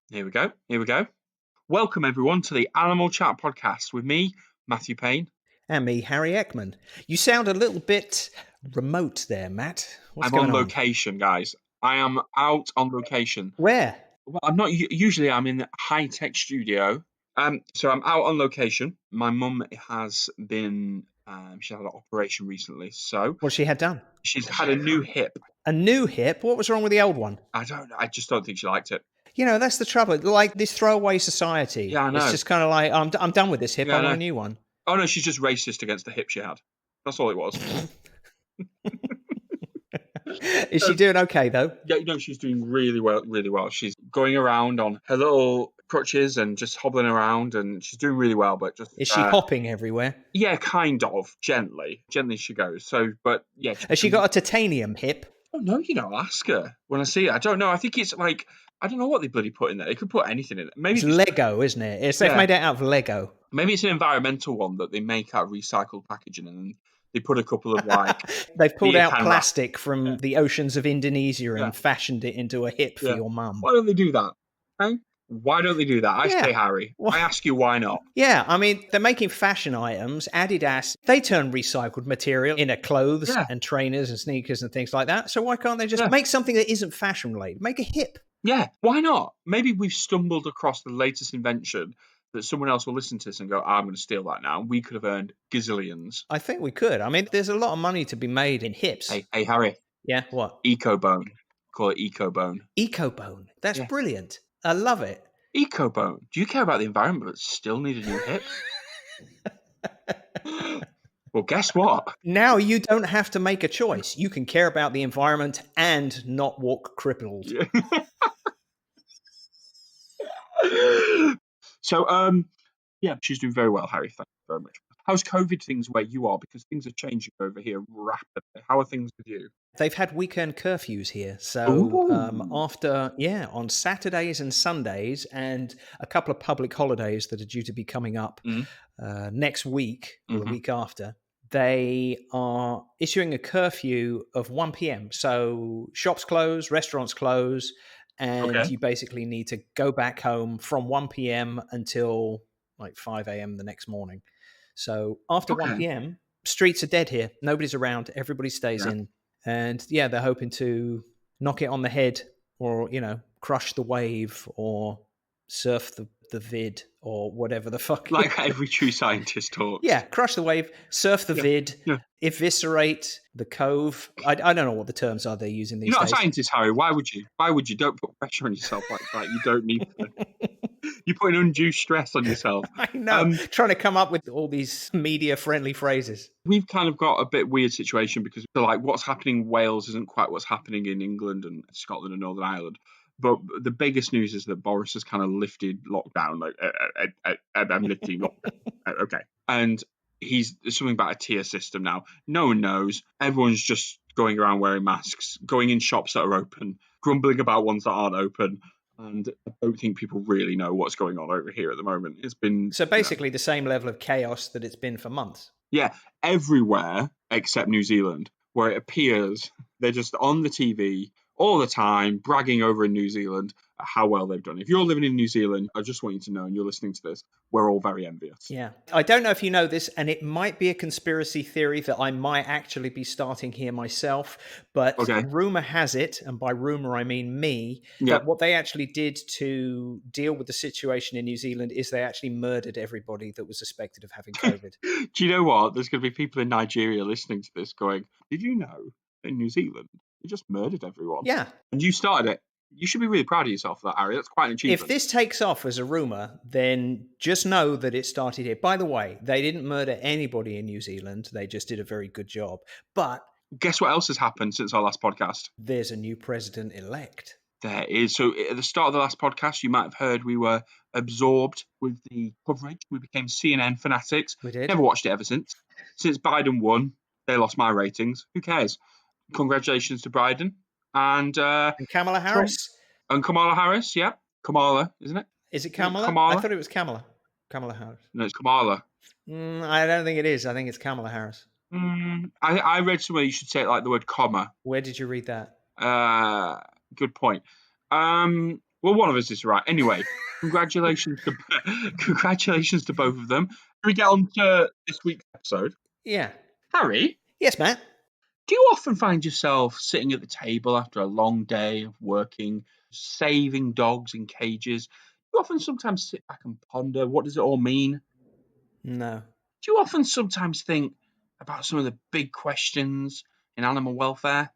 Here we go. Here we go. Welcome, everyone, to the Animal Chat podcast with me, Matthew Payne. And me, Harry Ekman. You sound a little bit remote there, Matt. What's I'm going on on? location, guys. I am out on location. Where? Well, I'm not. Usually, I'm in a high-tech studio. So I'm out on location. My mum has been. She had an operation recently, so What she had done? she's had a new hip. A new hip? What was wrong with the old one? I don't. I just don't think she liked it. You know, that's the trouble. Like this throwaway society. Yeah, I know. It's just kind of like, I'm done with this hip. Yeah, I I want a know. new one. Oh no, she's just racist against the hip she had. That's all it was. Is she doing okay, though? Yeah, she's doing really well, really well. She's going around on her little crutches and just hobbling around, and she's doing really well. But just Is she hopping everywhere? yeah, kind of gently she goes. So, but yeah, Has she got a titanium hip? Oh no, I'll ask her when I see it. I don't know. I think it's like I don't know what they bloody put in there. They could put anything in it. Maybe It's Lego, isn't it? They've made it out of Lego. Maybe it's an environmental one that they make out of recycled packaging and they put a couple of like they've pulled out plastic from the oceans of Indonesia and fashioned it into a hip for your mum. Why don't they do that? Hey? Why don't they do that? I say, Harry. I ask you, why not? Yeah, I mean, they're making fashion items. Adidas, they turn recycled material into clothes and trainers and sneakers and things like that. So why can't they just make something that isn't fashion related? Make a hip. Yeah, why not? Maybe we've stumbled across the latest invention that someone else will listen to this and go, I'm going to steal that now. We could have earned gazillions. I think we could. I mean, there's a lot of money to be made in hips. Hey, Harry. Yeah, what? EcoBone. Call it EcoBone. EcoBone. That's brilliant. I love it. EcoBone. Do you care about the environment but still need a new hip? Well, guess what? Now you don't have to make a choice. You can care about the environment and not walk crippled. So, she's doing very well, Harry. Thank you very much. How's COVID things where you are? Because things are changing over here rapidly. How are things with you? They've had weekend curfews here. So on Saturdays and Sundays and a couple of public holidays that are due to be coming up next week or the week after, they are issuing a curfew of 1 p.m. So shops close, restaurants close, and you basically need to go back home from 1 p.m. until like 5 a.m. the next morning. So after 1 p.m., streets are dead here. Nobody's around. Everybody stays in. And they're hoping to knock it on the head or, crush the wave or surf the vid or whatever the fuck. Like every true scientist talks. Yeah, crush the wave, surf the vid, eviscerate the cove. I don't know what the terms are they're using these days. You're not a scientist, Harry. Why would you? Don't put pressure on yourself like that. You don't need to. You're putting undue stress on yourself. I know. Trying to come up with all these media-friendly phrases. We've kind of got a bit weird situation because like what's happening in Wales isn't quite what's happening in England and Scotland and Northern Ireland. But the biggest news is that Boris has kind of lifted lockdown. Like, I'm lifting lockdown. Okay. And there's something about a tier system now. No one knows. Everyone's just going around wearing masks, going in shops that are open, grumbling about ones that aren't open. And I don't think people really know what's going on over here at the moment. It's been... So basically the same level of chaos that it's been for months. Yeah, everywhere except New Zealand, where it appears they're just on the TV all the time, bragging over in New Zealand how well they've done. If you're living in New Zealand, I just want you to know, and you're listening to this, we're all very envious. Yeah. I don't know if you know this, and it might be a conspiracy theory that I might actually be starting here myself, but rumor has it, and by rumor I mean me, that what they actually did to deal with the situation in New Zealand is they actually murdered everybody that was suspected of having COVID. Do you know what? There's going to be people in Nigeria listening to this going, did you know in New Zealand, they just murdered everyone? Yeah. And you started it. You should be really proud of yourself for that, Harry. That's quite an achievement. If this takes off as a rumor, then just know that it started here. By the way, they didn't murder anybody in New Zealand. They just did a very good job. But guess what else has happened since our last podcast? There's a new president-elect. There is. So at the start of the last podcast, you might have heard we were absorbed with the coverage. We became CNN fanatics. We did. Never watched it ever since. Since Biden won, they lost my ratings. Who cares? Congratulations to Biden. And Kamala Harris. And Kamala Harris, yeah. Kamala, isn't it? Is it Kamala? I thought it was Kamala. Kamala Harris. No, it's Kamala. I don't think it is. I think it's Kamala Harris. I read somewhere you should say it like the word comma. Where did you read that? Good point. Well, one of us is right. Anyway, congratulations to congratulations to both of them. Can we get on to this week's episode? Yeah. Harry, Yes, Matt. do you often find yourself sitting at the table after a long day of working, saving dogs in cages? Do you often sometimes sit back and ponder, what does it all mean? No. Do you often sometimes think about some of the big questions in animal welfare?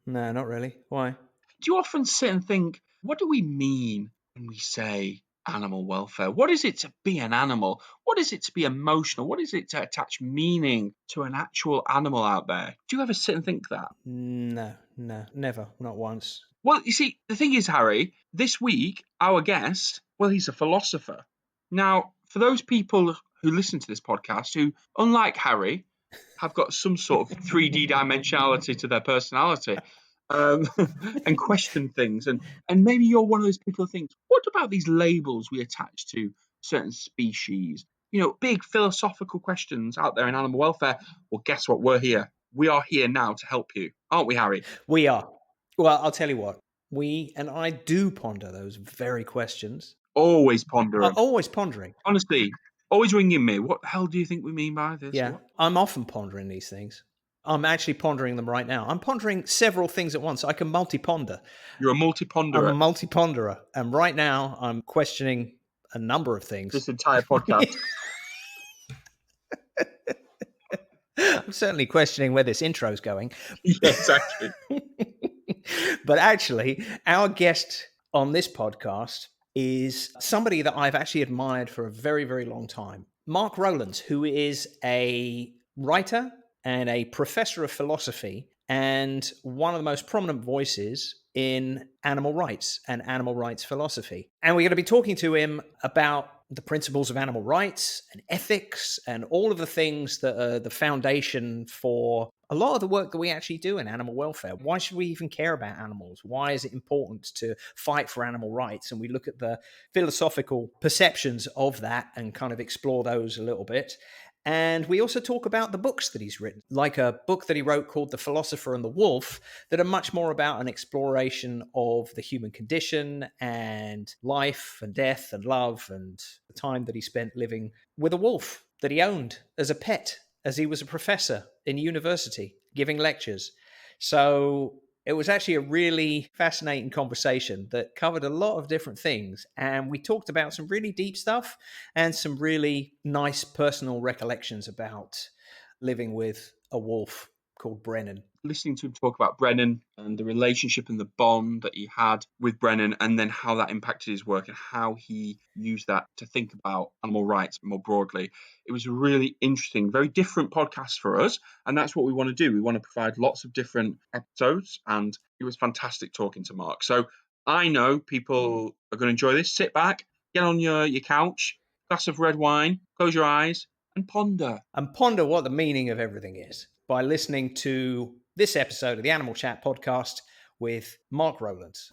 No, not really. Why? Do you often sit and think, what do we mean when we say animal welfare? What is it to be an animal? What is it to be emotional? What is it to attach meaning to an actual animal out there? Do you ever sit and think that? No, never. Not once. Well, you see, the thing is, Harry, this week, our guest, well, he's a philosopher. Now, for those people who listen to this podcast who, unlike Harry, have got some sort of 3D dimensionality to their personality, um, and question things, and maybe you're one of those people who thinks, what about these labels we attach to certain species? Big philosophical questions out there in animal welfare. Well, guess what? We're here. We are here now to help you, aren't we, Harry? We are. Well, I'll tell you what. We and I do ponder those very questions. Always ponder 'em. Always pondering. Honestly, always ringing me. What the hell do you think we mean by this? Yeah, What? I'm often pondering these things. I'm actually pondering them right now. I'm pondering several things at once. I can multi-ponder. You're a I'm a multi-ponderer. multi-ponderer. And right now, I'm questioning a number of things. This entire podcast. I'm certainly questioning where this intro is going. Yeah, exactly. But actually, our guest on this podcast is somebody that I've actually admired for a very, very long time. Mark Rowlands, who is a writer and a professor of philosophy and one of the most prominent voices in animal rights and animal rights philosophy. And we're going to be talking to him about the principles of animal rights and ethics and all of the things that are the foundation for a lot of the work that we actually do in animal welfare. Why should we even care about animals? Why is it important to fight for animal rights? And we look at the philosophical perceptions of that and kind of explore those a little bit. And we also talk about the books that he's written, like a book that he wrote called The Philosopher and the Wolf, that are much more about an exploration of the human condition and life and death and love and the time that he spent living with a wolf that he owned as a pet, as he was a professor in university giving lectures. So it was actually a really fascinating conversation that covered a lot of different things. And we talked about some really deep stuff and some really nice personal recollections about living with a wolf called Brenin. Listening to him talk about Brenin and the relationship and the bond that he had with Brenin, and then how that impacted his work and how he used that to think about animal rights more broadly. It was a really interesting, very different podcast for us. And that's what we want to do. We want to provide lots of different episodes. And it was fantastic talking to Mark. So I know people are going to enjoy this. Sit back, get on your couch, glass of red wine, close your eyes, and ponder. And ponder what the meaning of everything is by listening to this episode of the Animal Chat podcast with Mark Rowlands.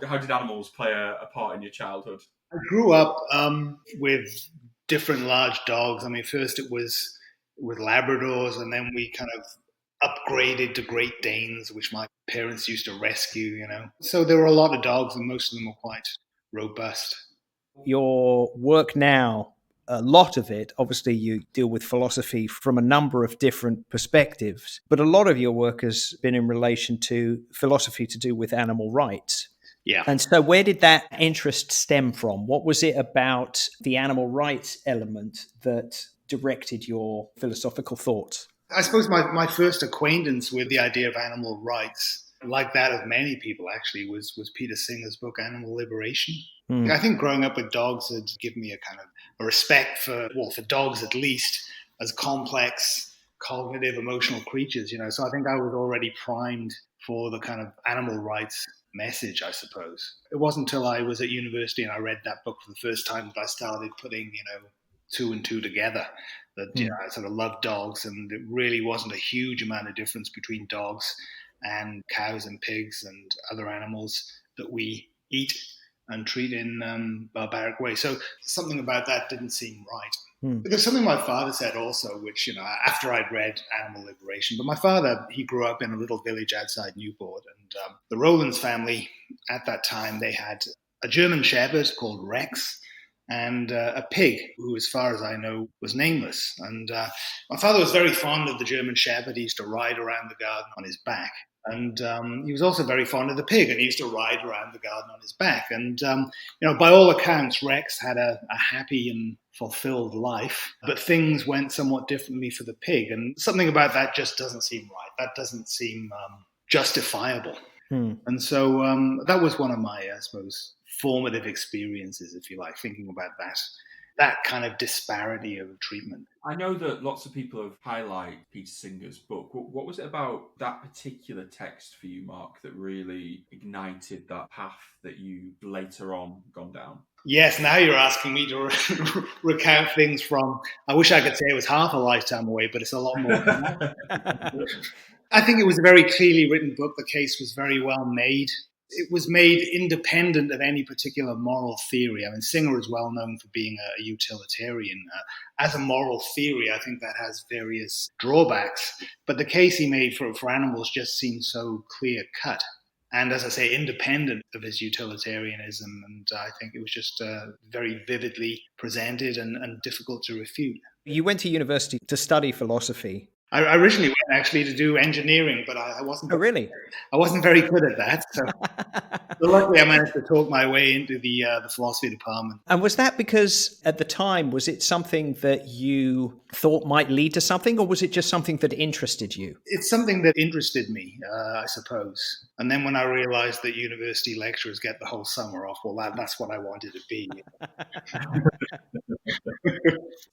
How did animals play a part in your childhood? I grew up with different large dogs. I mean, first it was with Labradors, and then we kind of upgraded to Great Danes, which my parents used to rescue, So there were a lot of dogs, and most of them were quite robust. Your work now, a lot of it, obviously you deal with philosophy from a number of different perspectives, but a lot of your work has been in relation to philosophy to do with animal rights. Yeah. And so where did that interest stem from? What was it about the animal rights element that directed your philosophical thoughts? I suppose my first acquaintance with the idea of animal rights, like that of many people actually, was Peter Singer's book, Animal Liberation. I think growing up with dogs had given me a kind of a respect for dogs at least, as complex, cognitive, emotional creatures, So I think I was already primed for the kind of animal rights message, I suppose. It wasn't until I was at university and I read that book for the first time that I started putting, two and two together. That I sort of loved dogs, and it really wasn't a huge amount of difference between dogs and cows and pigs and other animals that we eat and treat in barbaric ways. So something about that didn't seem right. Because something my father said also, which, after I'd read Animal Liberation, but my father, he grew up in a little village outside Newport, and the Rowlands family at that time, they had a German Shepherd called Rex and a pig who, as far as I know, was nameless. And my father was very fond of the German Shepherd. He used to ride around the garden on his back. And he was also very fond of the pig, and he used to ride around the garden on his back. And, by all accounts, Rex had a happy and fulfilled life, but things went somewhat differently for the pig. And something about that just doesn't seem right. That doesn't seem justifiable. And so that was one of my, I suppose, formative experiences, if you like, thinking about that kind of disparity of treatment. I know that lots of people have highlighted Peter Singer's book. What was it about that particular text for you, Mark, that really ignited that path that you later on gone down? Yes, now you're asking me to recount things from, I wish I could say it was half a lifetime away, but it's a lot more than that. I think it was a very clearly written book. The case was very well made. It was made independent of any particular moral theory. I mean, Singer is well known for being a utilitarian. As a moral theory, I think that has various drawbacks. But the case he made for animals just seemed so clear-cut. And as I say, independent of his utilitarianism. And I think it was just very vividly presented and difficult to refute. You went to university to study philosophy. I originally went actually to do engineering, but I wasn't. Oh, really? I wasn't very good at that. So luckily, I managed to talk my way into the philosophy department. And was that because at the time, was it something that you thought might lead to something, or was it just something that interested you? It's something that interested me, I suppose. And then when I realized that university lecturers get the whole summer off, well, that's what I wanted to be.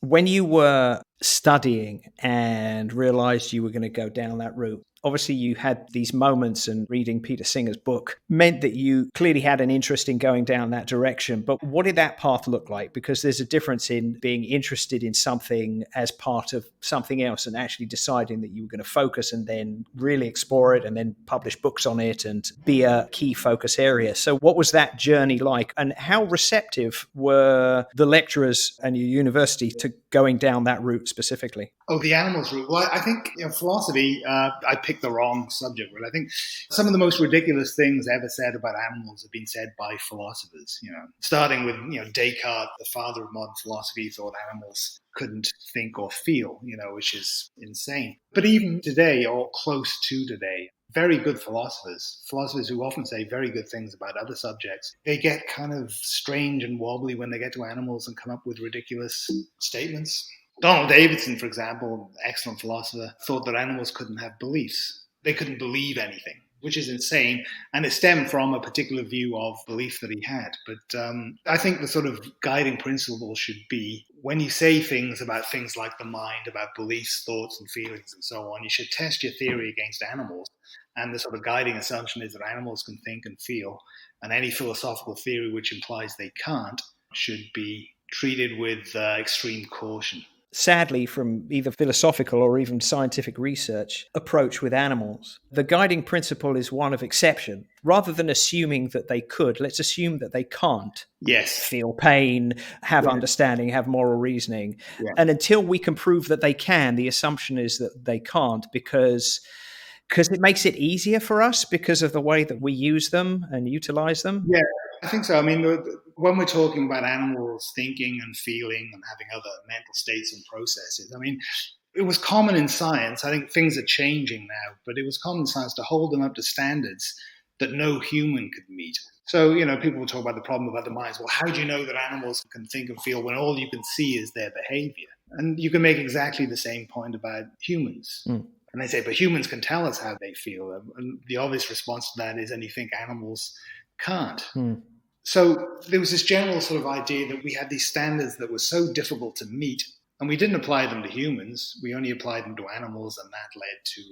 When you were studying and realized you were going to go down that route, obviously you had these moments, and reading Peter Singer's book meant that you clearly had an interest in going down that direction. But what did that path look like? Because there's a difference in being interested in something as part of something else and actually deciding that you were going to focus and then really explore it and then publish books on it and be a key focus area. So what was that journey like, and how receptive were the lecturers and your university to going down that route specifically? Oh, the animals route. Well, I think philosophy, I picked the wrong subject, really. I think some of the most ridiculous things ever said about animals have been said by philosophers, starting with, Descartes, the father of modern philosophy, thought animals couldn't think or feel, which is insane. But even today, or close to today, very good philosophers who often say very good things about other subjects, they get kind of strange and wobbly when they get to animals and come up with ridiculous statements. Donald Davidson, for example, excellent philosopher, thought that animals couldn't have beliefs. They couldn't believe anything, which is insane. And it stemmed from a particular view of belief that he had. But I think the sort of guiding principle should be, when you say things about things like the mind, about beliefs, thoughts, and feelings, and so on, you should test your theory against animals. And the sort of guiding assumption is that animals can think and feel. And any philosophical theory which implies they can't should be treated with extreme caution. Sadly, from either philosophical or even scientific research approach with animals, the guiding principle is one of exception. Rather than assuming that they could, let's assume that they can't. Yes. Feel pain, have understanding, have moral reasoning. Yeah. And until we can prove that they can, the assumption is that they can't, because it makes it easier for us because of the way that we use them and utilize them. Yeah, I think so. I mean, when we're talking about animals thinking and feeling and having other mental states and processes, I mean, it was common in science. I think things are changing now, but it was common in science to hold them up to standards that no human could meet. So, people will talk about the problem of other minds. Well, how do you know that animals can think and feel when all you can see is their behavior? And you can make exactly the same point about humans. And they say, but humans can tell us how they feel. And the obvious response to that is, and you think animals can't. So there was this general sort of idea that we had these standards that were so difficult to meet And we didn't apply them to humans. We only applied them to animals, and that led to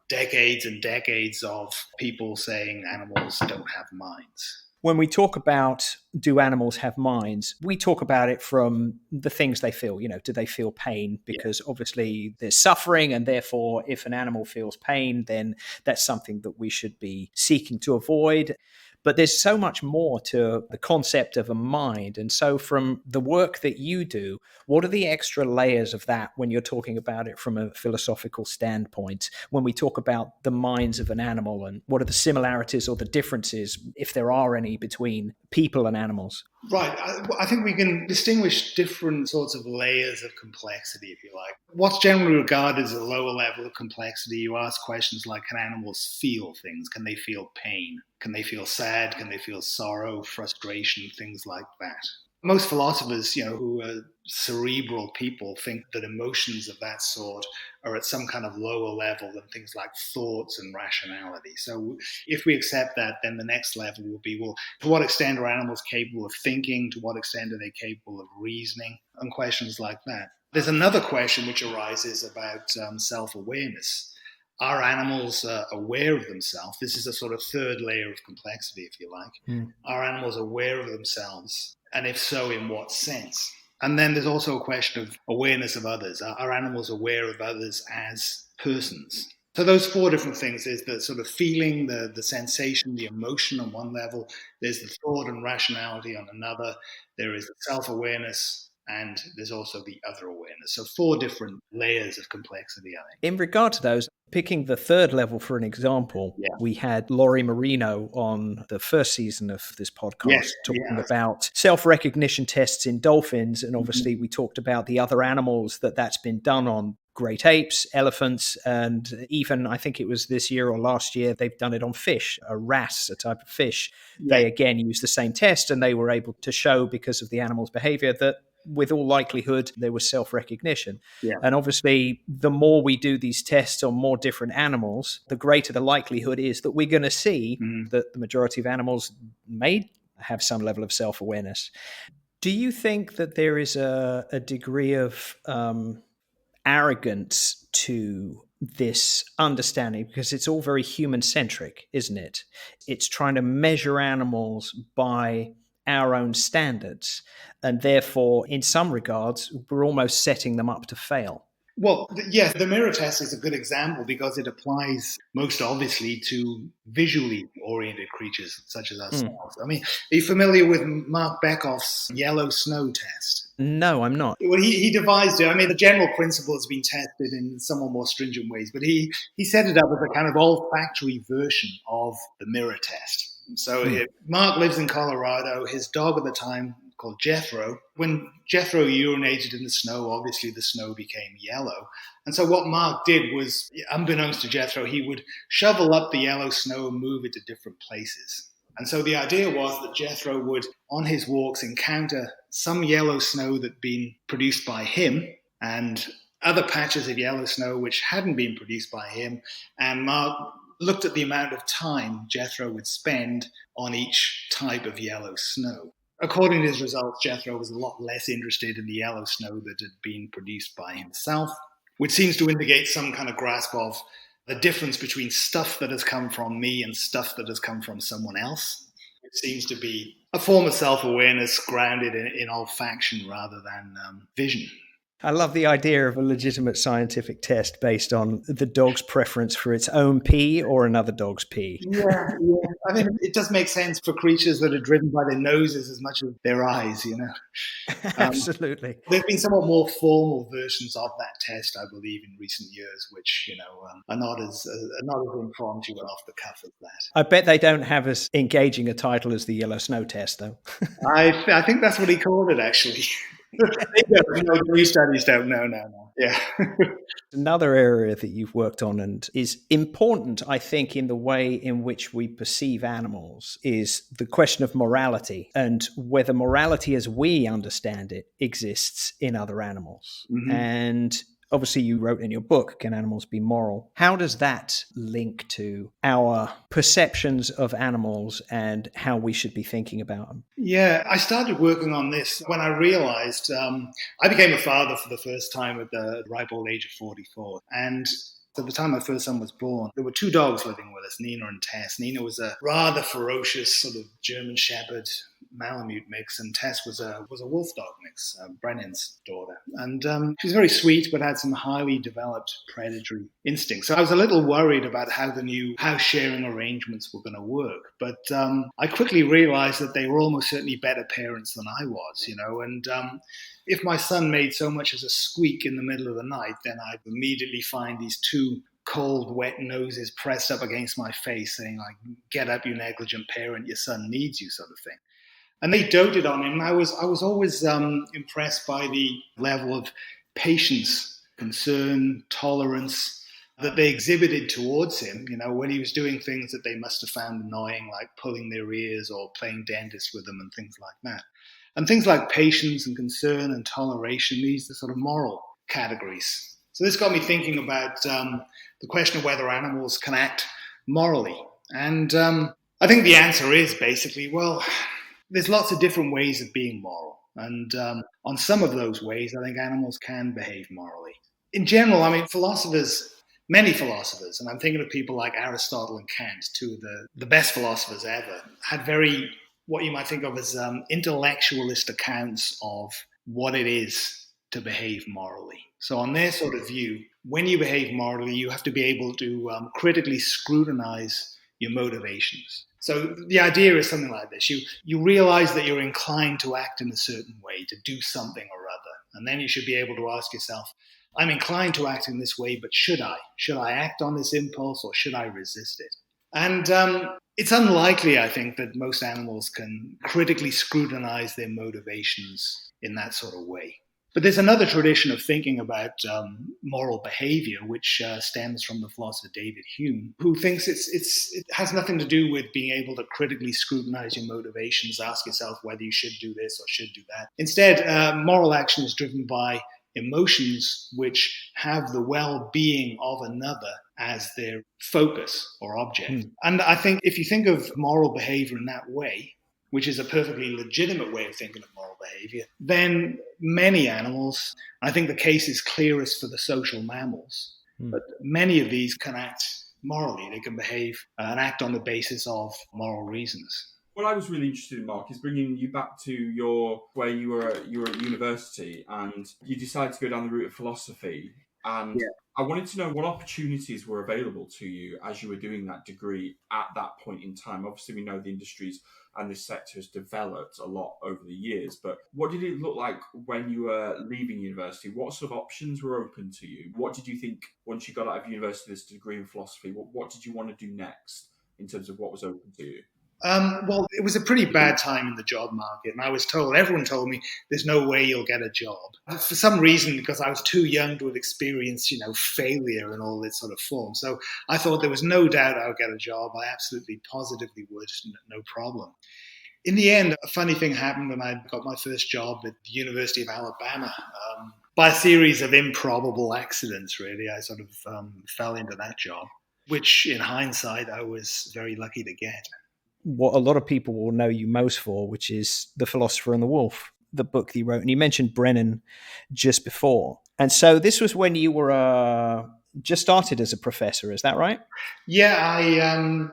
decades and decades of people saying animals don't have minds. When we talk about do animals have minds, we talk about it from the things they feel. Do they feel pain? Because obviously there's suffering, and therefore if an animal feels pain, then that's something that we should be seeking to avoid. But there's so much more to the concept of a mind. And so from the work that you do, what are the extra layers of that when you're talking about it from a philosophical standpoint? When we talk about the minds of an animal, and what are the similarities or the differences, if there are any, between people and animals? Right. I think we can distinguish different sorts of layers of complexity, if you like. What's generally regarded as a lower level of complexity, you ask questions like, can animals feel things? Can they feel pain? Can they feel sad? Can they feel sorrow, frustration, things like that? Most philosophers, who are cerebral people, think that emotions of that sort are at some kind of lower level than things like thoughts and rationality. So if we accept that, then the next level will be, well, to what extent are animals capable of thinking? To what extent are they capable of reasoning? And questions like that. There's another question which arises about self-awareness. Are animals aware of themselves? This is a sort of third layer of complexity, if you like. Are animals aware of themselves? And if so, in what sense? And then there's also a question of awareness of others. Are animals aware of others as persons? So those four different things. There's the sort of feeling, the sensation, the emotion on one level. There's the thought and rationality on another. There is the self-awareness, and there's also the other awareness. So four different layers of complexity, I think. In regard to those, picking the third level for an example, we had Laurie Marino on the first season of this podcast talking about self-recognition tests in dolphins. And obviously we talked about the other animals that's been done on: great apes, elephants, and even, I think it was this year or last year, they've done it on fish, a wrasse, a type of fish. They again used the same test, and they were able to show, because of the animal's behavior, that with all likelihood there was self-recognition. And obviously the more we do these tests on more different animals, the greater the likelihood is that we're going to see that the majority of animals may have some level of self-awareness. Do you think that there is a degree of arrogance to this understanding, because it's all very human-centric, isn't it? It's trying to measure animals by our own standards, and therefore, in some regards, we're almost setting them up to fail. Well, yes, the mirror test is a good example because it applies most obviously to visually oriented creatures such as ourselves. I mean, are you familiar with Mark Bekoff's yellow snow test? No, I'm not. Well, he devised it. I mean, the general principle has been tested in somewhat more stringent ways, but he set it up as a kind of olfactory version of the mirror test. So Mark lives in Colorado. His dog at the time, called Jethro. When Jethro urinated in the snow, obviously the snow became yellow. And so what Mark did was, unbeknownst to Jethro, he would shovel up the yellow snow and move it to different places. And so the idea was that Jethro would, on his walks, encounter some yellow snow that had been produced by him and other patches of yellow snow which hadn't been produced by him. And Mark looked at the amount of time Jethro would spend on each type of yellow snow. According to his results, Jethro was a lot less interested in the yellow snow that had been produced by himself, which seems to indicate some kind of grasp of the difference between stuff that has come from me and stuff that has come from someone else. It seems to be a form of self-awareness grounded in olfaction rather than vision. I love the idea of a legitimate scientific test based on the dog's preference for its own pee or another dog's pee. Yeah. I mean, it does make sense for creatures that are driven by their noses as much as their eyes, Absolutely. There have been somewhat more formal versions of that test, I believe, in recent years, which, are not as impromptu and off the cuff as that. I bet they don't have as engaging a title as the yellow snow test, though. I think that's what he called it, actually. The new studies don't. No. Yeah. Another area that you've worked on and is important, I think, in the way in which we perceive animals is the question of morality and whether morality as we understand it exists in other animals. And Obviously, you wrote in your book, Can Animals Be Moral? How does that link to our perceptions of animals and how we should be thinking about them? Yeah, I started working on this when I realized I became a father for the first time at the ripe old age of 44. And at the time my first son was born, there were two dogs living with us, Nina and Tess. Nina was a rather ferocious sort of German Shepherd Malamute mix, and Tess was a wolf dog mix, Brenin's daughter. And she was very sweet, but had some highly developed predatory instincts. So I was a little worried about how the new house sharing arrangements were going to work. But I quickly realized that they were almost certainly better parents than I was, you know, and if my son made so much as a squeak in the middle of the night, then I'd immediately find these two cold, wet noses pressed up against my face saying, like, get up, you negligent parent, your son needs you, sort of thing. And they doted on him. I was always impressed by the level of patience, concern, tolerance that they exhibited towards him, you know, when he was doing things that they must have found annoying, like pulling their ears or playing dentist with them and things like that. And things like patience and concern and toleration, these are sort of moral categories. So this got me thinking about the question of whether animals can act morally. And I think the answer is basically, well, there's lots of different ways of being moral. And on some of those ways, I think animals can behave morally. In general, I mean, many philosophers, and I'm thinking of people like Aristotle and Kant, two of the best philosophers ever, had very, what you might think of as intellectualist accounts of what it is to behave morally. So on their sort of view, when you behave morally, you have to be able to critically scrutinize your motivations. So the idea is something like this. You realize that you're inclined to act in a certain way, to do something or other. And then you should be able to ask yourself, I'm inclined to act in this way, but should I? Should I act on this impulse or should I resist it? And it's unlikely, I think, that most animals can critically scrutinize their motivations in that sort of way. But there's another tradition of thinking about moral behavior, which stems from the philosopher David Hume, who thinks it has nothing to do with being able to critically scrutinize your motivations, ask yourself whether you should do this or should do that. Instead, moral action is driven by emotions which have the well-being of another as their focus or object. And I think if you think of moral behavior in that way, which is a perfectly legitimate way of thinking of moral behavior, then many animals, I think the case is clearest for the social mammals, but many of these can act morally. They can behave and act on the basis of moral reasons. What I was really interested in, Mark, is bringing you back to where you were at university and you decided to go down the route of philosophy. And I wanted to know what opportunities were available to you as you were doing that degree at that point in time. Obviously, we know the industries and this sector has developed a lot over the years, but what did it look like when you were leaving university? What sort of options were open to you? What did you think once you got out of university, this degree in philosophy, what did you want to do next in terms of what was open to you? Well, it was a pretty bad time in the job market, and everyone told me, there's no way you'll get a job. For some reason, because I was too young to have experienced, failure in all this sort of form. So I thought there was no doubt I would get a job. I absolutely positively would, no problem. In the end, a funny thing happened when I got my first job at the University of Alabama. By a series of improbable accidents, really, I sort of fell into that job, which in hindsight, I was very lucky to get. What a lot of people will know you most for, which is The Philosopher and the Wolf, the book that you wrote. And you mentioned Brenin just before. And so this was when you were just started as a professor, is that right? Yeah, I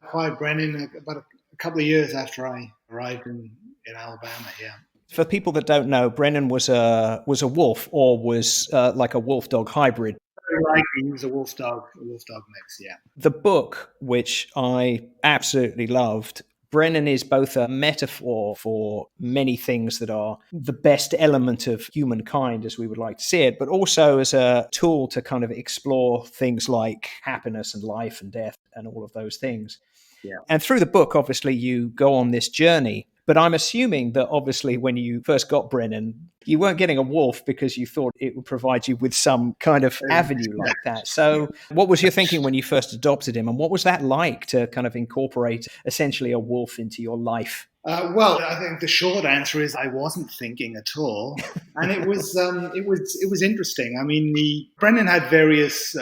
acquired Brenin about a couple of years after I arrived in Alabama, yeah. For people that don't know, Brenin was a wolf, or was like a wolf-dog hybrid. Very likely he was a wolf dog mix, yeah. The book, which I absolutely loved, Brenin is both a metaphor for many things that are the best element of humankind as we would like to see it, but also as a tool to kind of explore things like happiness and life and death and all of those things. Yeah. And through the book, obviously, you go on this journey. But I'm assuming that obviously when you first got Brenin, you weren't getting a wolf because you thought it would provide you with some kind of avenue like that. So what was your thinking when you first adopted him? And what was that like to kind of incorporate essentially a wolf into your life? Well, I think the short answer is I wasn't thinking at all, and it was interesting. I mean, Brenin had various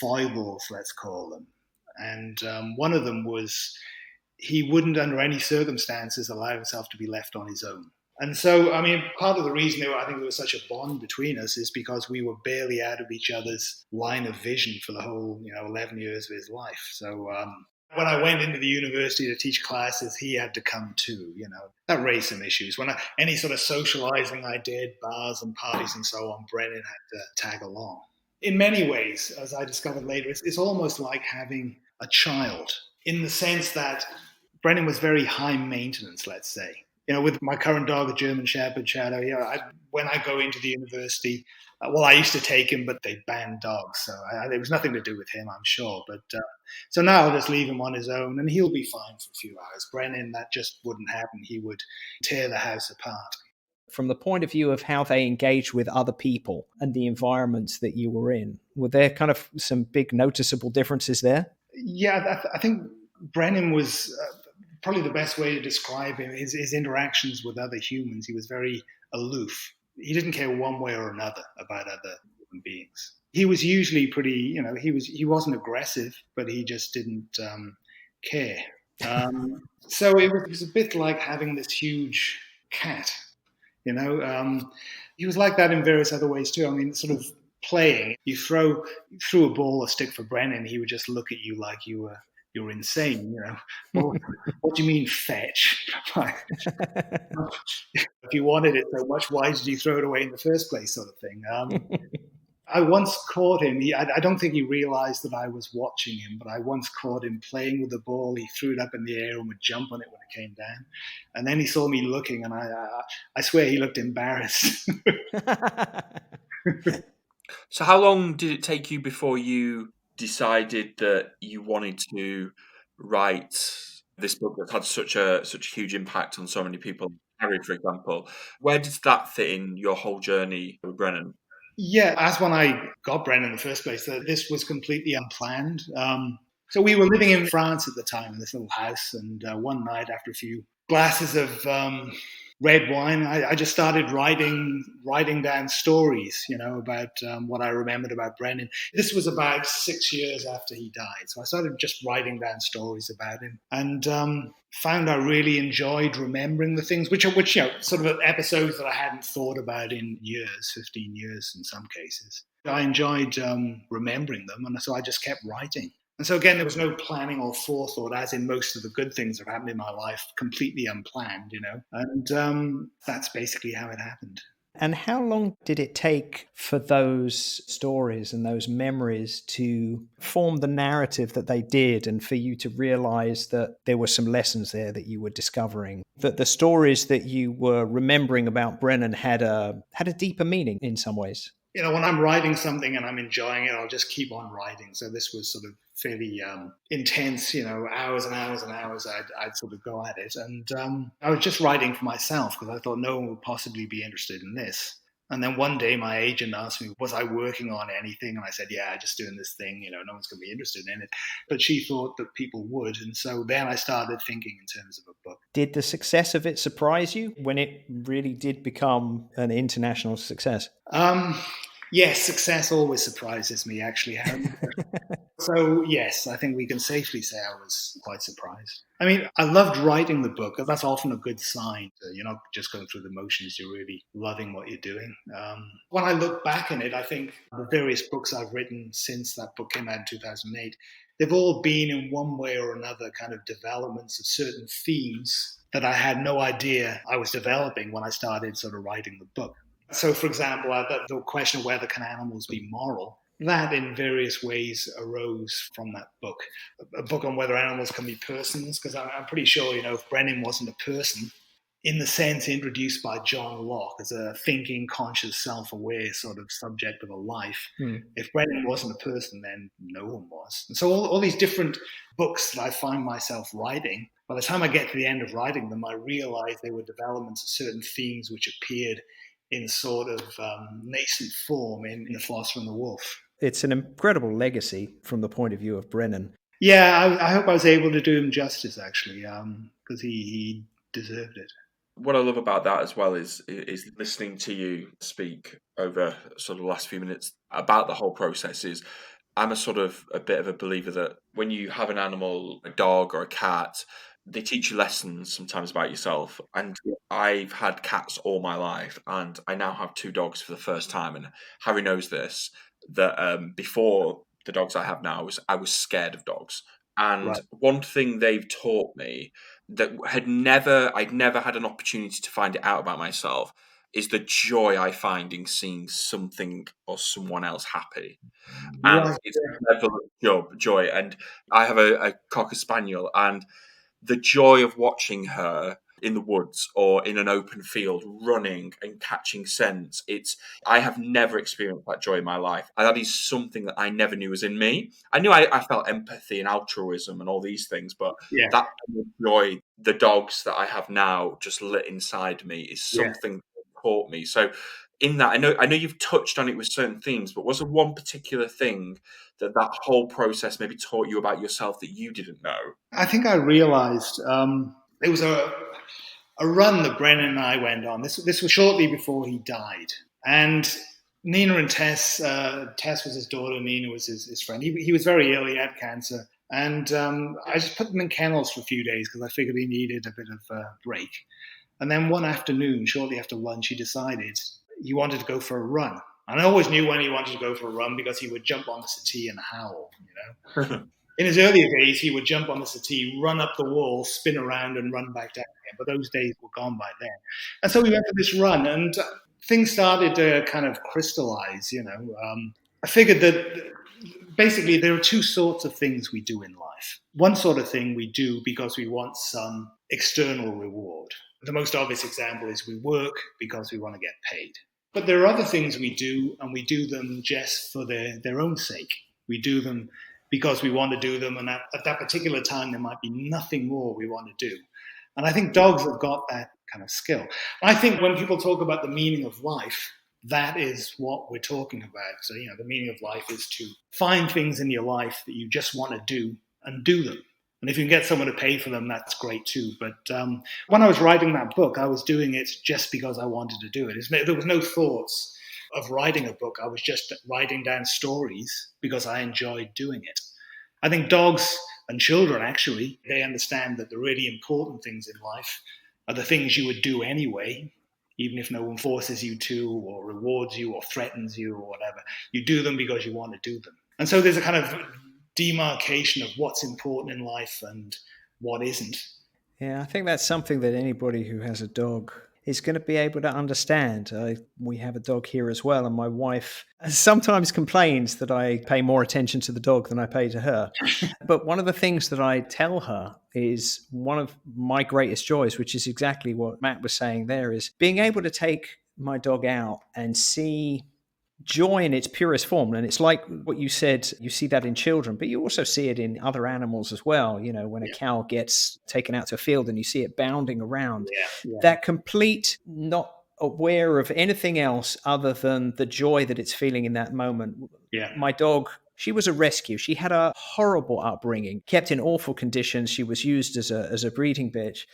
foibles, let's call them, and one of them was he wouldn't, under any circumstances, allow himself to be left on his own. And so, I mean, part of the reason I think there was such a bond between us is because we were barely out of each other's line of vision for the whole, 11 years of his life. So when I went into the university to teach classes, he had to come too. That raised some issues. Any sort of socializing I did, bars and parties and so on, Brenin had to tag along. In many ways, as I discovered later, it's almost like having a child, in the sense that Brenin was very high maintenance, let's say. With my current dog, a German Shepherd Shadow, when I go into the university, I used to take him, but they banned dogs, so there was nothing to do with him, I'm sure. But so now I'll just leave him on his own, and he'll be fine for a few hours. Brenin, that just wouldn't happen. He would tear the house apart. From the point of view of how they engage with other people and the environments that you were in, were there kind of some big noticeable differences there? Yeah, I think Brenin was probably the best way to describe him is his interactions with other humans. He was very aloof. He didn't care one way or another about other human beings. He was usually pretty, he wasn't aggressive, but he just didn't care. So it was a bit like having this huge cat, He was like that in various other ways too. I mean, sort of playing. You threw a ball or stick for Brenin, he would just look at you like you're insane, Well, what do you mean fetch? If you wanted it so much, why did you throw it away in the first place, sort of thing. I once caught him. I don't think he realized that I was watching him, but I once caught him playing with the ball. He threw it up in the air and would jump on it when it came down. And then he saw me looking, and I swear he looked embarrassed. So how long did it take you before you decided that you wanted to write this book that had such a huge impact on so many people? Harry, for example, where does that fit in your whole journey with Brenin? Yeah, as when I got Brenin in the first place, this was completely unplanned. So we were living in France at the time in this little house, and one night after a few glasses of red wine, I just started writing down stories, about what I remembered about Brenin. This was about 6 years after he died, so I started just writing down stories about him, and found I really enjoyed remembering the things, which sort of episodes that I hadn't thought about in years, 15 years in some cases. I enjoyed remembering them, and so I just kept writing. And so again, there was no planning or forethought, as in most of the good things that happened in my life, completely unplanned, And that's basically how it happened. And how long did it take for those stories and those memories to form the narrative that they did, and for you to realize that there were some lessons there that you were discovering, that the stories that you were remembering about Brenin had a deeper meaning in some ways? When I'm writing something and I'm enjoying it, I'll just keep on writing. So this was sort of fairly intense, hours and hours and hours I'd sort of go at it. And I was just writing for myself because I thought no one would possibly be interested in this. And then one day my agent asked me, was I working on anything? And I said, yeah, just doing this thing, no one's going to be interested in it. But she thought that people would. And so then I started thinking in terms of a book. Did the success of it surprise you when it really did become an international success? Yes, success always surprises me, actually. So, yes, I think we can safely say I was quite surprised. I mean, I loved writing the book. That's often a good sign. You're not just going through the motions, you're really loving what you're doing. When I look back on it, I think the various books I've written since that book came out in 2008, they've all been in one way or another kind of developments of certain themes that I had no idea I was developing when I started sort of writing the book. So, for example, the question of whether can animals be moral, that in various ways arose from that book. A book on whether animals can be persons, because I'm pretty sure, if Brenin wasn't a person, in the sense introduced by John Locke as a thinking, conscious, self-aware sort of subject of a life. If Brenin wasn't a person, then no one was. And so all these different books that I find myself writing, by the time I get to the end of writing them, I realize they were developments of certain themes which appeared in sort of nascent form in The Philosopher and the Wolf. It's an incredible legacy from the point of view of Brenin. Yeah, I hope I was able to do him justice, actually, because he deserved it. What I love about that as well is listening to you speak over sort of the last few minutes about the whole process. Is I'm a bit of a believer that when you have an animal, a dog or a cat, they teach you lessons sometimes about yourself. And I've had cats all my life, and I now have 2 dogs for the first time. And Harry knows this, that before the dogs I have now, I was scared of dogs. And one thing they've taught me that I'd never had an opportunity to find it out about myself is the joy I find in seeing something or someone else happy. And it's a level of joy. And I have a Cocker Spaniel, and the joy of watching her in the woods or in an open field running and catching scent, I have never experienced that joy in my life. And that is something that I never knew was in me. I knew I felt empathy and altruism and all these things, but that joy, the dogs that I have now just lit inside me, is something that taught me. So in that, I know you've touched on it with certain things, but was there one particular thing that whole process maybe taught you about yourself that you didn't know? I think I realized it was a run that Brenin and I went on. This was shortly before he died. And Nina and Tess was his daughter, Nina was his friend. He was very ill, he had cancer. And I just put them in kennels for a few days because I figured he needed a bit of a break. And then one afternoon, shortly after lunch, he decided he wanted to go for a run. And I always knew when he wanted to go for a run because he would jump on the settee and howl, In his earlier days, he would jump on the settee, run up the wall, spin around, and run back down again. But those days were gone by then. And so we went for this run, and things started to kind of crystallize, I figured that basically there are 2 sorts of things we do in life. One sort of thing we do because we want some external reward. The most obvious example is we work because we want to get paid. But there are other things we do, and we do them just for their own sake. We do them because we want to do them, and at that particular time, there might be nothing more we want to do. And I think dogs have got that kind of skill. I think when people talk about the meaning of life, that is what we're talking about. So, the meaning of life is to find things in your life that you just want to do and do them. And if you can get someone to pay for them, that's great too. But when I was writing that book, I was doing it just because I wanted to do it. There was no thoughts of writing a book. I was just writing down stories because I enjoyed doing it. I think dogs and children, actually, they understand that the really important things in life are the things you would do anyway, even if no one forces you to or rewards you or threatens you or whatever. You do them because you want to do them. And so there's a kind of demarcation of what's important in life and what isn't. Yeah, I think that's something that anybody who has a dog is going to be able to understand. We have a dog here as well, and my wife sometimes complains that I pay more attention to the dog than I pay to her. But one of the things that I tell her is one of my greatest joys, which is exactly what Matt was saying there, is being able to take my dog out and see joy in its purest form. And it's like what you said, you see that in children, but you also see it in other animals as well. When a cow gets taken out to a field and you see it bounding around, that complete, not aware of anything else other than the joy that it's feeling in that moment. My dog, she was a rescue. She had a horrible upbringing, kept in awful conditions. She was used as a breeding bitch.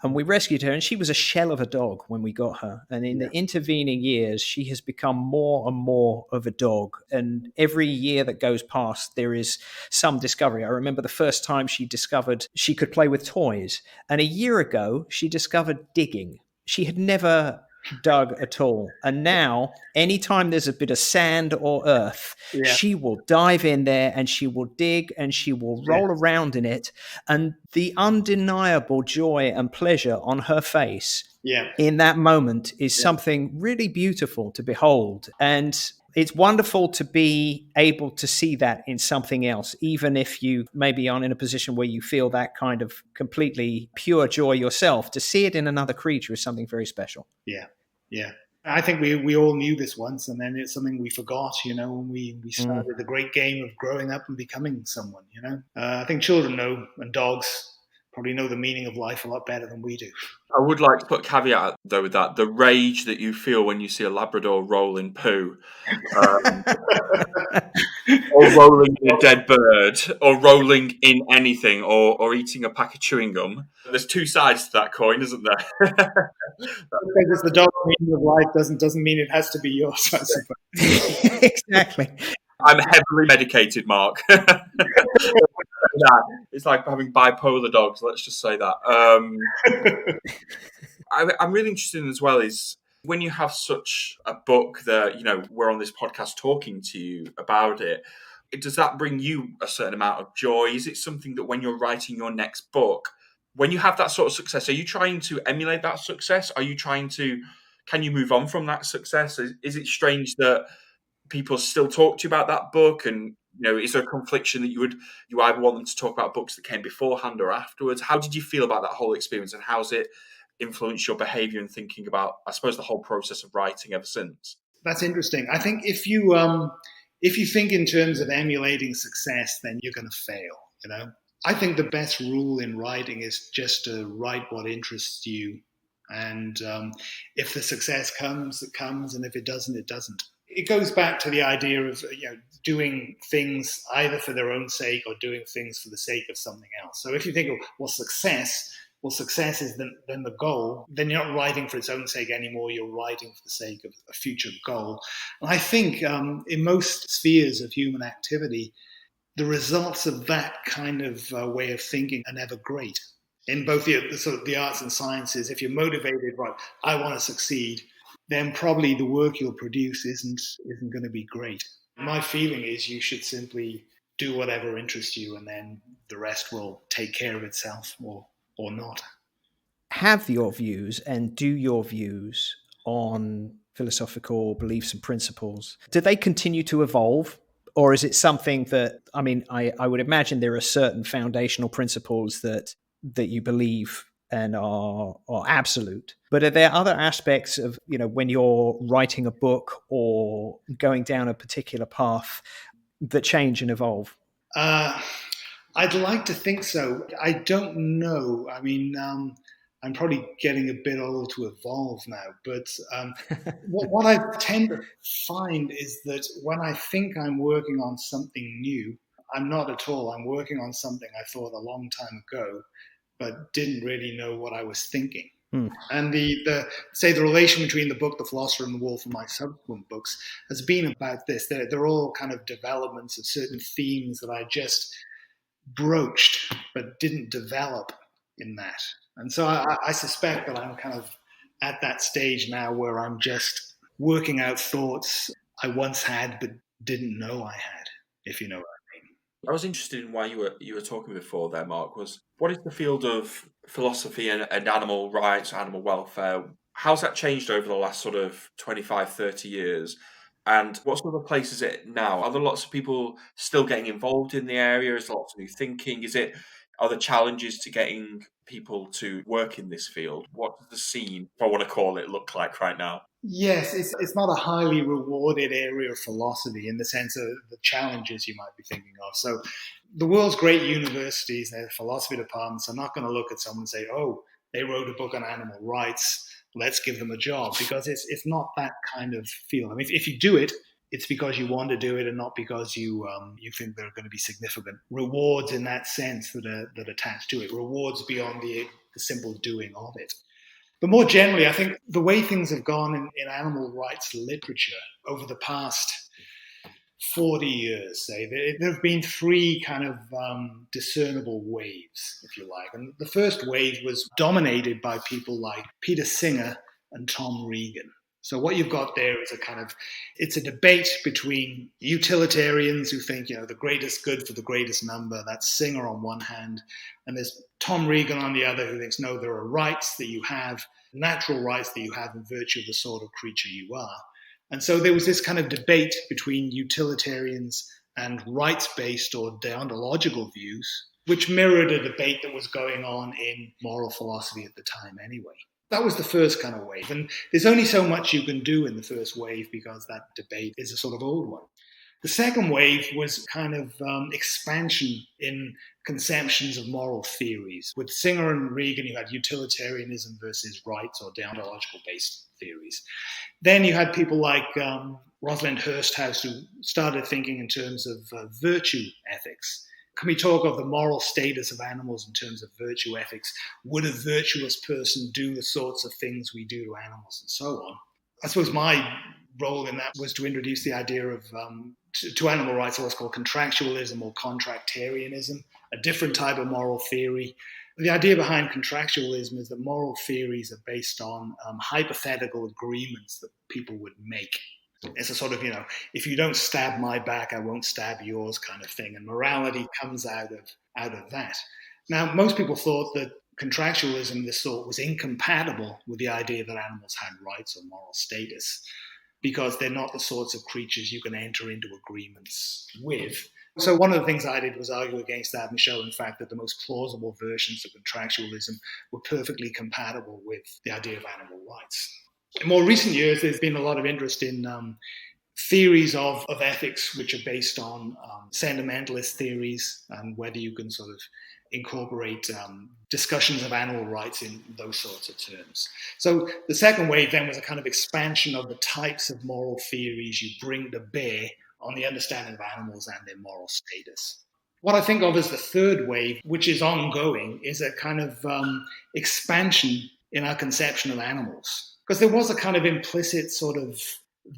And we rescued her, and she was a shell of a dog when we got her. And in the intervening years, she has become more and more of a dog. And every year that goes past, there is some discovery. I remember the first time she discovered she could play with toys. And a year ago, she discovered digging. She had never dug at all. And now, anytime there's a bit of sand or earth, she will dive in there and she will dig and she will roll around in it. And the undeniable joy and pleasure on her face in that moment is something really beautiful to behold. And it's wonderful to be able to see that in something else, even if you maybe aren't in a position where you feel that kind of completely pure joy yourself. To see it in another creature is something very special. Yeah. I think we all knew this once, and then it's something we forgot, when we started the great game of growing up and becoming someone, I think children know, and dogs, probably know the meaning of life a lot better than we do. I would like to put a caveat though with that: the rage that you feel when you see a Labrador roll in poo, or rolling in a dead bird, or rolling in anything, or eating a pack of chewing gum. There's two sides to that coin, isn't there? Because it's the dog's meaning of life doesn't mean it has to be yours, I suppose. Exactly. I'm heavily medicated, Mark. It's like having bipolar dogs. Let's just say that. I'm really interested in as well is when you have such a book that, you know, we're on this podcast talking to you about it, does that bring you a certain amount of joy? Is it something that when you're writing your next book, when you have that sort of success, are you trying to emulate that success? Are you trying to, can you move on from that success? Is it strange that people still talk to you about that book? And, you know, is there a confliction that you either want them to talk about books that came beforehand or afterwards? How did you feel about that whole experience, and how's it influenced your behavior and thinking about, I suppose, the whole process of writing ever since? That's interesting. I think if you think in terms of emulating success, then you're going to fail. You know, I think the best rule in writing is just to write what interests you, and if the success comes, it comes, and if it doesn't, it doesn't. It goes back to the idea of, you know, doing things either for their own sake or doing things for the sake of something else. So if you think of, well, success is then the goal, then you're not writing for its own sake anymore, you're writing for the sake of a future goal. And I think in most spheres of human activity, the results of that kind of way of thinking are never great. In both the sort of the arts and sciences, if you're motivated, right, I want to succeed, then probably the work you'll produce isn't going to be great. My feeling is you should simply do whatever interests you, and then the rest will take care of itself, or not. Have your views and do your views on philosophical beliefs and principles, do they continue to evolve? Or is it something that, I mean, I would imagine there are certain foundational principles that you believe and are absolute. But are there other aspects of, you know, when you're writing a book or going down a particular path that change and evolve? I'd like to think so. I don't know. I mean, I'm probably getting a bit old to evolve now, but what I tend to find is that when I think I'm working on something new, I'm not at all. I'm working on something I thought a long time ago, but didn't really know what I was thinking. And the relation between the book, The Philosopher and the Wolf, and my subsequent books has been about this. They're all kind of developments of certain themes that I just broached but didn't develop in that. And so I suspect that I'm kind of at that stage now where I'm just working out thoughts I once had but didn't know I had, if you know what I mean. I was interested in why you were talking before there, Mark, was what is the field of philosophy and animal rights, animal welfare? How's that changed over the last sort of 25, 30 years? And what sort of place is it now? Are there lots of people still getting involved in the area? Is there lots of new thinking? Are there challenges to getting people to work in this field? What does the scene, if I want to call it, look like right now? Yes, it's not a highly rewarded area of philosophy in the sense of the challenges you might be thinking of. So the world's great universities, their philosophy departments are not going to look at someone and say, oh, they wrote a book on animal rights, let's give them a job, because it's not that kind of field. I mean, if you do it, it's because you want to do it and not because you think there are going to be significant rewards in that sense that attach to it, rewards beyond the simple doing of it. But more generally, I think the way things have gone in animal rights literature over the past 40 years, say, there have been three kind of discernible waves, if you like. And the first wave was dominated by people like Peter Singer and Tom Regan. So what you've got there is it's a debate between utilitarians who think, you know, the greatest good for the greatest number. That's Singer on one hand. And there's Tom Regan on the other, who thinks, no, there are rights that you have, natural rights that you have in virtue of the sort of creature you are. And so there was this kind of debate between utilitarians and rights-based or deontological views, which mirrored a debate that was going on in moral philosophy at the time anyway. That was the first kind of wave. And there's only so much you can do in the first wave because that debate is a sort of old one. The second wave was kind of expansion in conceptions of moral theories. With Singer and Regan, you had utilitarianism versus rights or deontological-based theories. Then you had people like Rosalind Hursthouse, who started thinking in terms of virtue ethics. Can we talk of the moral status of animals in terms of virtue ethics? Would a virtuous person do the sorts of things we do to animals and so on? I suppose my role in that was to introduce the idea of, to animal rights, what's called contractualism or contractarianism, a different type of moral theory. The idea behind contractualism is that moral theories are based on hypothetical agreements that people would make. It's a sort of, if you don't stab my back, I won't stab yours kind of thing. And morality comes out of that. Now, most people thought that contractualism of this sort was incompatible with the idea that animals had rights or moral status, because they're not the sorts of creatures you can enter into agreements with. So one of the things I did was argue against that and show, in fact, that the most plausible versions of contractualism were perfectly compatible with the idea of animal rights. In more recent years, there's been a lot of interest in theories of ethics which are based on sentimentalist theories, and whether you can sort of incorporate discussions of animal rights in those sorts of terms. So the second wave then was a kind of expansion of the types of moral theories you bring to bear on the understanding of animals and their moral status. What I think of as the third wave, which is ongoing, is a kind of expansion in our conception of animals. Because there was a kind of implicit sort of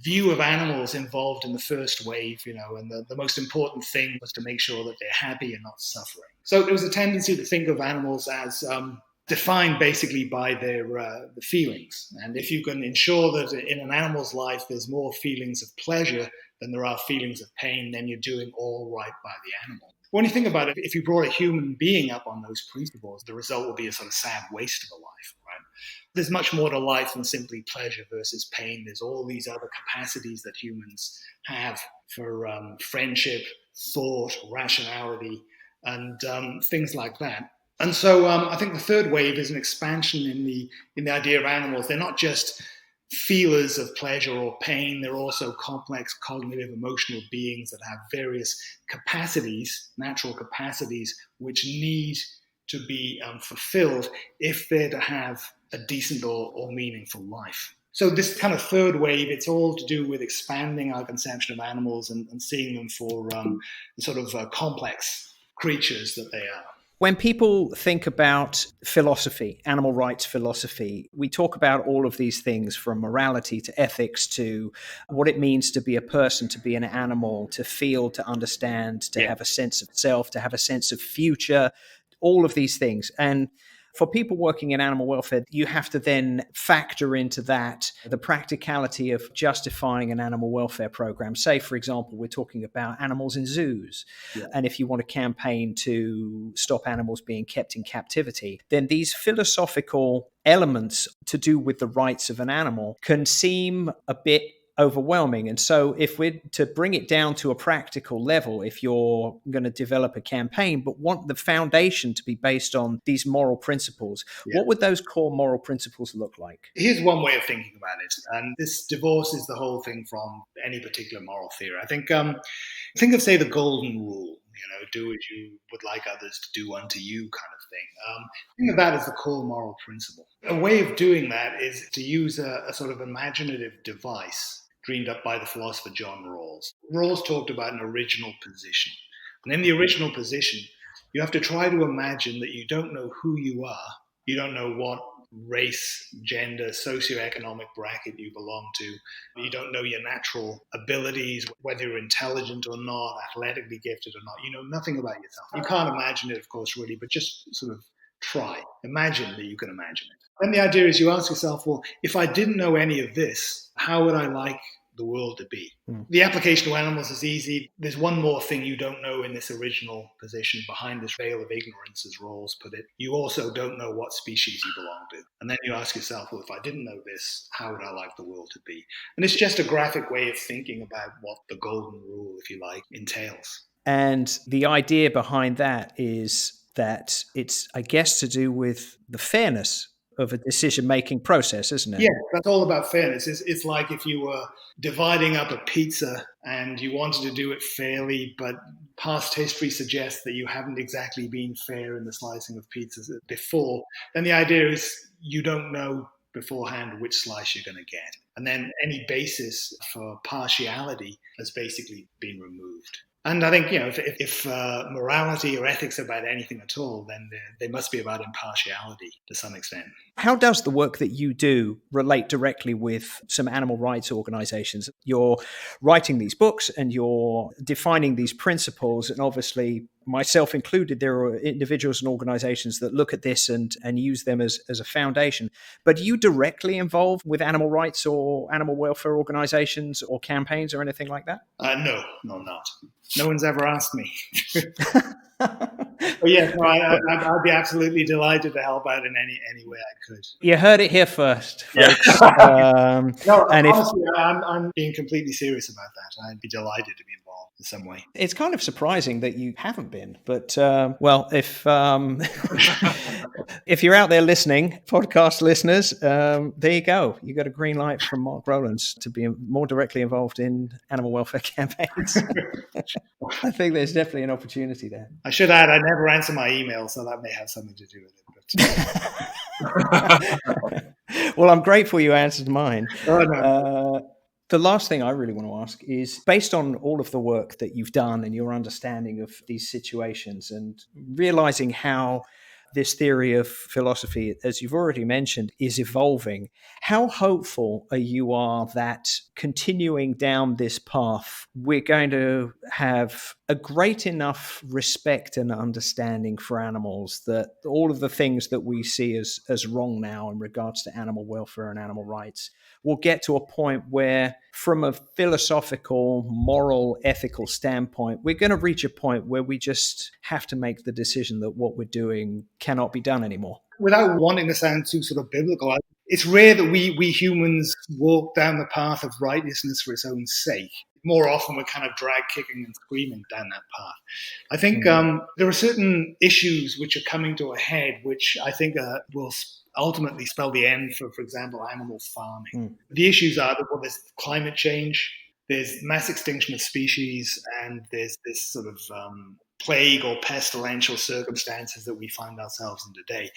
view of animals involved in the first wave, and the most important thing was to make sure that they're happy and not suffering. So there was a tendency to think of animals as defined basically by their the feelings. And if you can ensure that in an animal's life there's more feelings of pleasure than there are feelings of pain, then you're doing all right by the animal. When you think about it, if you brought a human being up on those principles, the result would be a sort of sad waste of a life, right? There's much more to life than simply pleasure versus pain. There's all these other capacities that humans have for friendship, thought, rationality, and things like that. And so I think the third wave is an expansion in the idea of animals. They're not just feelers of pleasure or pain. They're also complex cognitive emotional beings that have various capacities, natural capacities, which need to be fulfilled if they're to have a decent or meaningful life. So this kind of third wave, it's all to do with expanding our conception of animals and seeing them for the sort of complex creatures that they are. When people think about philosophy, animal rights philosophy, we talk about all of these things from morality to ethics to what it means to be a person, to be an animal, to feel, to understand, to have a sense of self, to have a sense of future, all of these things. And for people working in animal welfare, you have to then factor into that the practicality of justifying an animal welfare program. Say, for example, we're talking about animals in zoos. Yeah. And if you want a campaign to stop animals being kept in captivity, then these philosophical elements to do with the rights of an animal can seem a bit overwhelming. And so if we're to bring it down to a practical level, if you're going to develop a campaign but want the foundation to be based on these moral principles, what would those core moral principles look like? Here's one way of thinking about it, and this divorces the whole thing from any particular moral theory. I think of, say, the golden rule, do as you would like others to do unto you kind of thing. Think of that as the core moral principle. A way of doing that is to use a sort of imaginative device dreamed up by the philosopher John Rawls. Rawls talked about an original position. And in the original position, you have to try to imagine that you don't know who you are. You don't know what race, gender, socioeconomic bracket you belong to. You don't know your natural abilities, whether you're intelligent or not, athletically gifted or not. You know nothing about yourself. You can't imagine it, of course, really, but just sort of try. Imagine that you can imagine it. Then the idea is you ask yourself, well, if I didn't know any of this, how would I like the world to be? The application to animals is easy. There's one more thing you don't know in this original position, behind this veil of ignorance, as Rawls put it. You also don't know what species you belong to. And then you ask yourself, well, if I didn't know this, how would I like the world to be? And it's just a graphic way of thinking about what the golden rule, if you like, entails. And the idea behind that is that it's, I guess, to do with the fairness of a decision-making process, isn't it? Yeah, that's all about fairness. It's like if you were dividing up a pizza and you wanted to do it fairly, but past history suggests that you haven't exactly been fair in the slicing of pizzas before, then the idea is you don't know beforehand which slice you're going to get. And then any basis for partiality has basically been removed. And I think, if morality or ethics are about anything at all, then they must be about impartiality to some extent. How does the work that you do relate directly with some animal rights organizations? You're writing these books and you're defining these principles, and obviously, myself included, there are individuals and organizations that look at this and use them as a foundation. But are you directly involved with animal rights or animal welfare organizations or campaigns or anything like that? No, not. No one's ever asked me. But yeah, I'd be absolutely delighted to help out in any way I could. You heard it here first, folks. No, and honestly, I'm being completely serious about that. I'd be delighted to be involved in some way. It's kind of surprising that you haven't been, but well, if if you're out there listening, podcast listeners, there you go. You got a green light from Mark Rowlands to be more directly involved in animal welfare campaigns. I think there's definitely an opportunity there. I should add, I never answer my email, so that may have something to do with it. Well, I'm grateful you answered mine. Oh, no. The last thing I really want to ask is, based on all of the work that you've done and your understanding of these situations and realizing how this theory of philosophy, as you've already mentioned, is evolving, how hopeful are you that continuing down this path, we're going to have a great enough respect and understanding for animals that all of the things that we see as wrong now in regards to animal welfare and animal rights will get to a point where, from a philosophical, moral, ethical standpoint, we're going to reach a point where we just have to make the decision that what we're doing cannot be done anymore? Without wanting to sound too sort of biblical, it's rare that we humans walk down the path of righteousness for its own sake. More often we're kind of drag kicking and screaming down that path. I think there are certain issues which are coming to a head, which I think will ultimately spell the end for example, animal farming. The issues are that, well, there's climate change, there's mass extinction of species, and there's this sort of plague or pestilential circumstances that we find ourselves in today.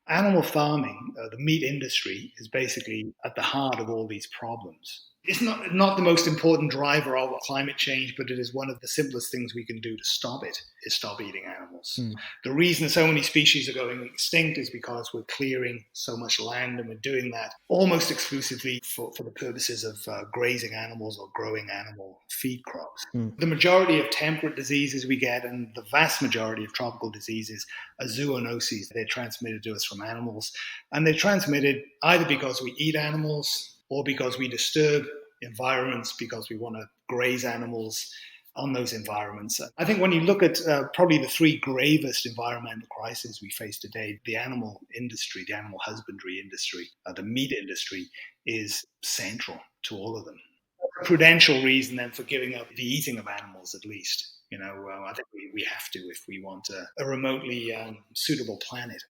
Animal farming, the meat industry, is basically at the heart of all these problems. It's not the most important driver of climate change, but it is one of the simplest things we can do to stop it, is stop eating animals. The reason so many species are going extinct is because we're clearing so much land, and we're doing that almost exclusively for the purposes of grazing animals or growing animal feed crops. The majority of temperate diseases we get, and the vast majority of tropical diseases, are zoonoses. They're transmitted to us from animals, and they're transmitted either because we eat animals or because we disturb environments, because we want to graze animals on those environments. I think when you look at probably the three gravest environmental crises we face today, the animal industry, the animal husbandry industry, the meat industry is central to all of them. A prudential reason then for giving up the eating of animals, at least. I think we have to if we want a remotely suitable planet.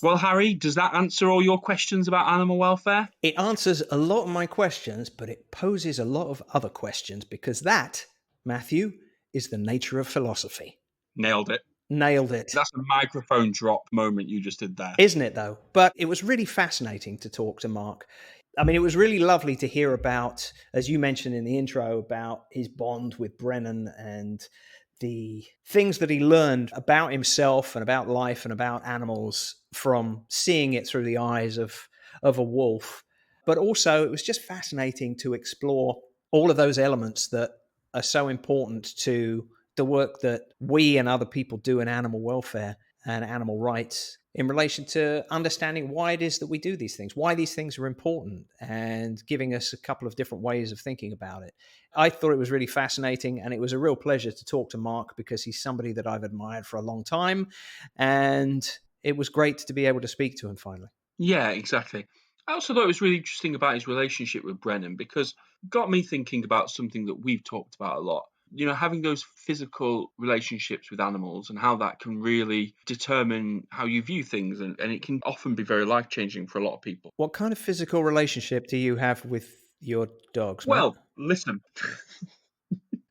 Well, Harry, does that answer all your questions about animal welfare? It answers a lot of my questions, but it poses a lot of other questions, because that, Matthew, is the nature of philosophy. Nailed it. Nailed it. That's a microphone drop moment you just did there. Isn't it, though? But it was really fascinating to talk to Mark. I mean, it was really lovely to hear about, as you mentioned in the intro, about his bond with Brenin and the things that he learned about himself and about life and about animals from seeing it through the eyes of a wolf. But also, it was just fascinating to explore all of those elements that are so important to the work that we and other people do in animal welfare and animal rights in relation to understanding why it is that we do these things, why these things are important, and giving us a couple of different ways of thinking about it. I thought it was really fascinating, and it was a real pleasure to talk to Mark, because he's somebody that I've admired for a long time, and it was great to be able to speak to him finally. Yeah, exactly. I also thought it was really interesting about his relationship with Brenin, because it got me thinking about something that we've talked about a lot. Having those physical relationships with animals and how that can really determine how you view things. And it can often be very life-changing for a lot of people. What kind of physical relationship do you have with your dogs, Matt? Well, listen.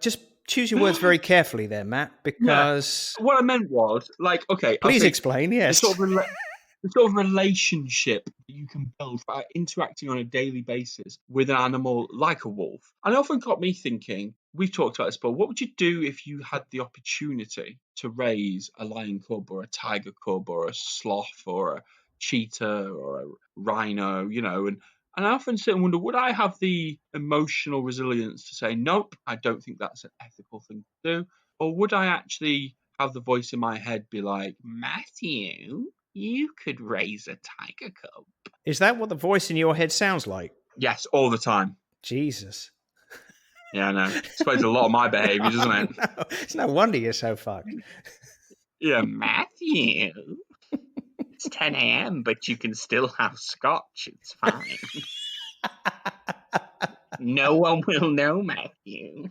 Just choose your words very carefully there, Matt, because... Yeah. What I meant was, okay. Please explain, yes. The sort of relationship that you can build by interacting on a daily basis with an animal like a wolf. And it often got me thinking, we've talked about this, but what would you do if you had the opportunity to raise a lion cub or a tiger cub or a sloth or a cheetah or a rhino, and I often sit and wonder, would I have the emotional resilience to say, nope, I don't think that's an ethical thing to do? Or would I actually have the voice in my head be like, Matthew, you could raise a tiger cub? Is that what the voice in your head sounds like? Yes, all the time. Jesus. Yeah, I know. Explains a lot of my behaviour, doesn't it? No, it's no wonder you're so fucked. Yeah, Matthew. It's 10 a.m., but you can still have scotch. It's fine. No one will know, Matthew.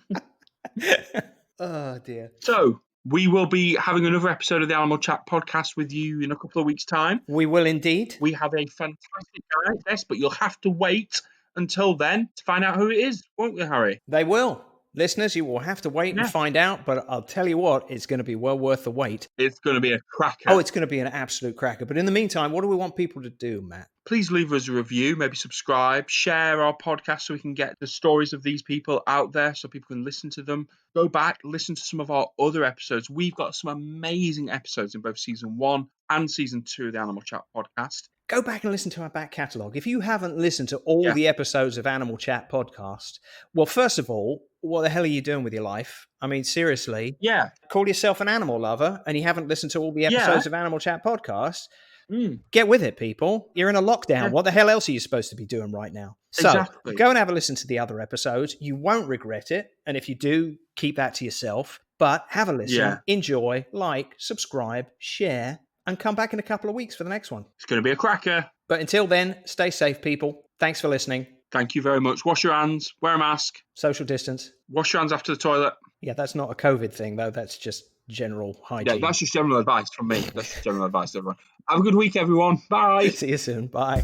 Oh, dear. So, we will be having another episode of the Animal Chat podcast with you in a couple of weeks' time. We will indeed. We have a fantastic guest, but you'll have to wait until then to find out who it is, won't you, Harry? They will. Listeners, you will have to wait and find out, but I'll tell you what, it's going to be well worth the wait. It's going to be a cracker. Oh, it's going to be an absolute cracker. But in the meantime, what do we want people to do, Matt? Please leave us a review, maybe subscribe, share our podcast so we can get the stories of these people out there so people can listen to them. Go back, listen to some of our other episodes. We've got some amazing episodes in both season 1 and season 2 of the Animal Chat podcast. Go back and listen to our back catalogue. If you haven't listened to all the episodes of Animal Chat podcast, well, first of all, what the hell are you doing with your life? I mean, seriously. Yeah. Call yourself an animal lover and you haven't listened to all the episodes of Animal Chat podcast. Get with it, people. You're in a lockdown. What the hell else are you supposed to be doing right now? So go and have a listen to the other episodes. You won't regret it. And if you do, keep that to yourself. But have a listen, enjoy, like, subscribe, share, and come back in a couple of weeks for the next one. It's going to be a cracker. But until then, stay safe, people. Thanks for listening. Thank you very much. Wash your hands. Wear a mask. Social distance. Wash your hands after the toilet. Yeah, that's not a COVID thing, though. That's just general hygiene. Yeah, that's just general advice from me. That's just general advice to everyone. Have a good week, everyone. Bye. See you soon. Bye.